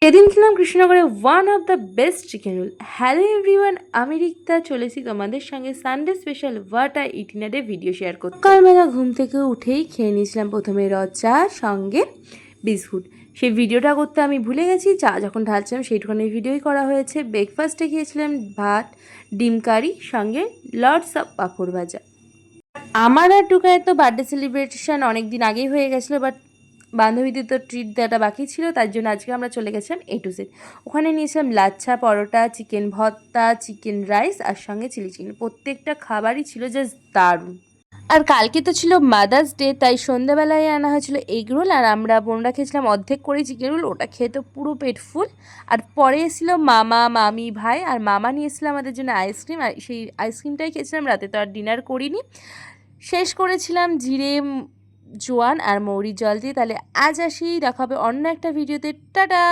এদিন খেলাম কৃষ্ণনগরে one of the best chicken roll. Hello everyone, আমি রিক্তা চলেছি তোমাদের সঙ্গে Sunday special what a itinerary video share করতে। সকালবেলা ঘুম থেকে উঠেই খেয়ে নিয়েছিলাম প্রথমে চা সঙ্গে বিস্কুট। সেই ভিডিওটা করতে আমি ভুলে গেছি, চা যখন ঢালছিলাম সেইটুখানি ভিডিওই করা হয়েছে। ব্রেকফাস্টে খেয়েছিলাম ভাত, ডিম কারি সঙ্গে লটস অফ পাঁপড় ভাজা। আমার আর টুকায়ের তো বার্থডে সেলিব্রেশন অনেক দিন আগেই হয়ে গেছিলো, বাট বান্ধবীদের তো ট্রিট দেওয়াটা বাকি ছিল, তার জন্য আজকে আমরা চলে গেছিলাম A to Z। ওখানে নিয়েছিলাম লাচ্ছা পরোটা, চিকেন ভর্তা, চিকেন রাইস আর সঙ্গে চিলি চিকেন। প্রত্যেকটা খাবারই ছিল জাস্ট দারুণ। আর কালকে তো ছিল মাদার্স ডে, তাই সন্ধ্যাবেলায় আনা হয়েছিল এগ রোল, আর আমরা বোনরা খেয়েছিলাম অর্ধেক করে চিকেন রোল। ওটা খেয়ে তো পুরো পেট ফুল। আর পরে এসেছিল মামা, মামি, ভাই, আর মামা নিয়ে এসেছিল আমাদের জন্য আইসক্রিম, আর সেই আইসক্রিমটাই খেয়েছিলাম। রাতে তো আর ডিনার করিনি, শেষ করেছিলাম জিরে, জোয়ান আর মৌরির জল দিয়ে। তাহলে আজ আসি, দেখা হবে অন্য একটা ভিডিওতে। টাটা।